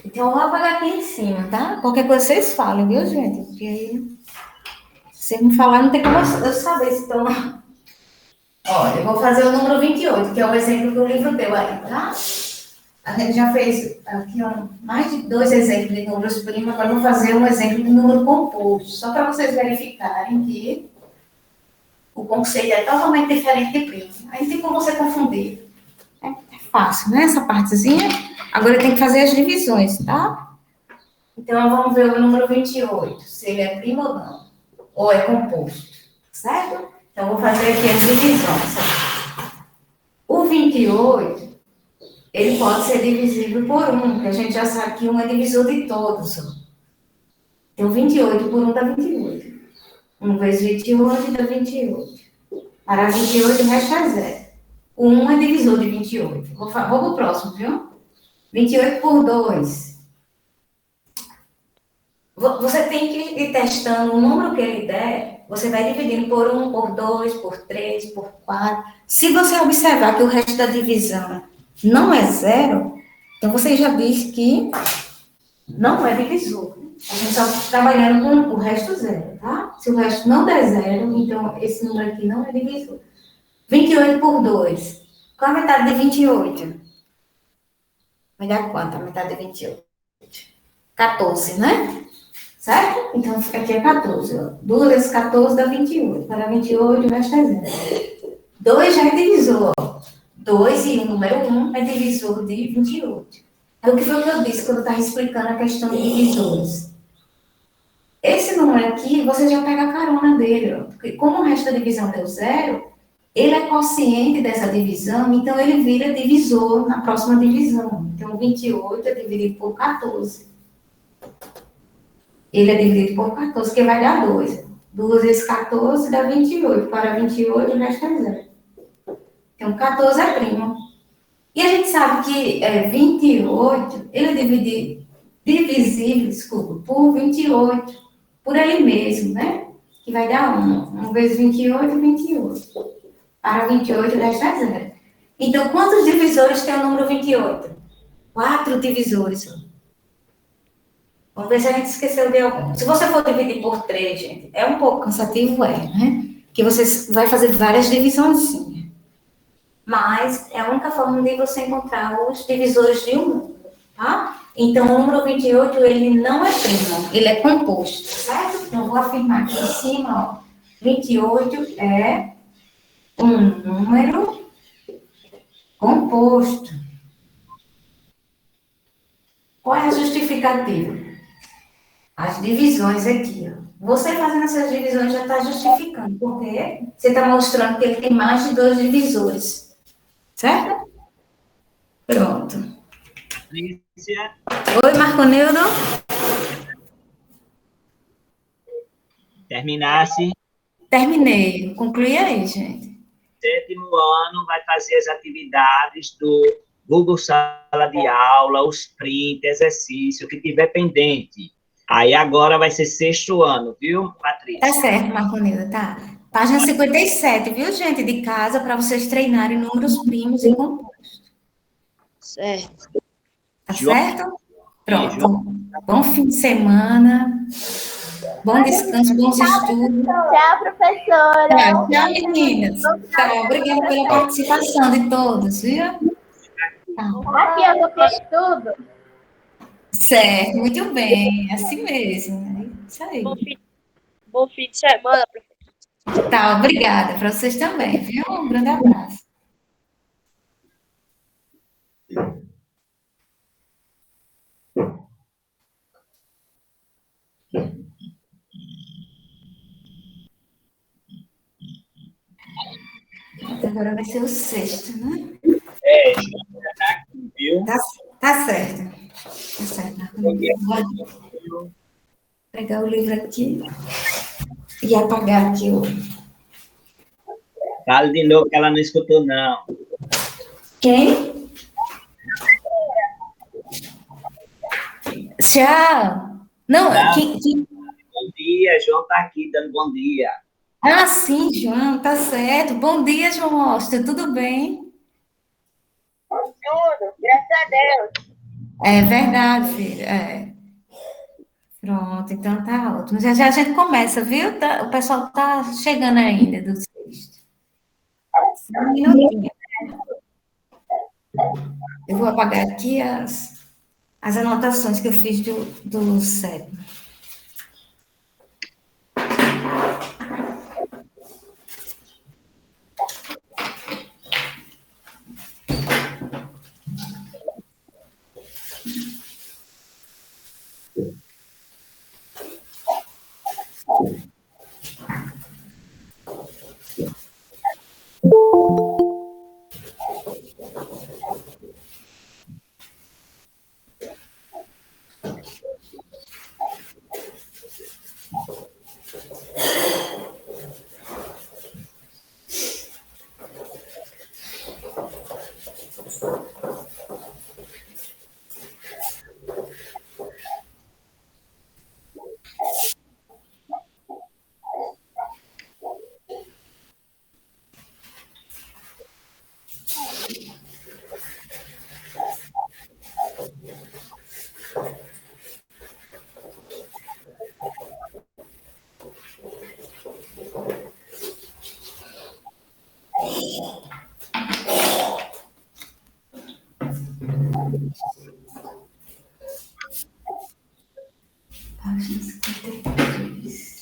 A: Então, eu vou apagar aqui em cima, tá? Qualquer coisa vocês falam, viu, gente? Porque aí, se vocês me falar, não tem como eu saber se estão... Olha, eu vou fazer o número 28, que é o exemplo que o livro deu aí, tá? A gente já fez aqui mais de 2 exemplos de números primos, agora eu vou fazer um exemplo de número composto, só para vocês verificarem que o conceito é totalmente diferente de primo. Aí não tem como você confundir. É fácil, né? Essa partezinha. Agora tem que fazer as divisões, tá? Então, vamos ver o número 28, se ele é primo ou não, ou é composto, certo? Então, vou fazer aqui as divisões. O 28, ele pode ser divisível por 1, porque a gente já sabe que 1 é divisor de todos. Então, 28 por 1 dá 28. 1 vezes 28 dá 28. Para 28, o resto é 0. O 1 é divisor de 28. Vou para o próximo, viu? 28 por 2. Você tem que ir testando o número que ele der, você vai dividindo por 1, por 2, por 3, por 4. Se você observar que o resto da divisão não é 0, então você já diz que não é divisor. A gente só está trabalhando com o resto 0, tá? Se o resto não der 0, então esse número aqui não é divisor. 28 por 2. Qual a metade de 28? Vai dar quanto a metade de 28? 14, né? Certo? Então, aqui é 14. 2 vezes 14 dá 28. Para 28, o resto é 0. 2 já é divisor. 2 e o número 1 é divisor de 28. Então, o que foi que eu disse quando eu estava explicando a questão de divisores? Esse número aqui, você já pega a carona dele. Ó, porque como o resto da divisão deu 0, ele é consciente dessa divisão, então ele vira divisor na próxima divisão. Então, 28 é dividido por 14. Ele é dividido por 14, que vai dar 2. 2 vezes 14 dá 28. Para 28, o resto é 0. Então, 14 é primo. E a gente sabe que 28, ele é divisível, desculpa, por 28. Por ele mesmo, né? Que vai dar 1. 1 vezes 28, 28. Para 28, o resto é 0. Então, quantos divisores tem o número 28? 4 divisores. Vamos ver se a gente esqueceu de algum. Se você for dividir por 3, gente, é um pouco cansativo, né? Que você vai fazer várias divisões, sim. Mas é a única forma de você encontrar os divisores de um número, tá? Então, o número 28, ele não é primo, ele é composto, certo? Então, eu vou afirmar aqui em cima, ó. 28 é um número composto. Qual é a justificativa? As divisões aqui, ó. Você fazendo essas divisões já está justificando, porque você está mostrando que ele tem mais de 2 divisores. Certo? Pronto.
D: Lícia,
A: Oi, Marconildo.
D: terminasse.
A: Terminei. Concluí aí, gente.
D: Sétimo ano vai fazer as atividades do Google Sala de Aula, os print, exercício, que tiver pendente. Aí agora vai ser sexto ano, viu, Patrícia?
A: Tá certo, Marconildo, tá. Página 57, viu, gente, de casa, para vocês treinarem números primos e compostos.
B: certo.
A: Tá
D: João.
A: certo? Pronto. Bom fim de semana. Bom descanso, bons estudos.
C: Tchau, professora.
A: Tchau, meninas. Tá, obrigada pela participação de todos, viu? Tá.
C: Aqui eu copiei tudo.
A: Certo, muito bem, assim mesmo. É isso aí.
B: Bom fim de semana, professor.
A: Tá, obrigada. Para vocês também, viu? Um grande abraço. Agora vai ser o sexto, né?
D: Viu?
A: Tá, tá certo. Tá certo. Vou pegar o livro aqui e apagar aqui o.
D: Fala de novo que ela não escutou, não.
A: Quem? Tchau. Não,
D: Não,
A: quem.
D: bom dia, João tá aqui dando bom dia.
A: Ah, sim, João, tá certo. Bom dia, João Austin, tudo bem?
C: Tudo, graças a Deus.
A: É verdade, filho. É. Pronto, então tá ótimo. Já já a gente começa, viu? O pessoal tá chegando ainda do sexto. Só um minutinho. Eu vou apagar aqui as anotações que eu fiz do sétimo. Página 53.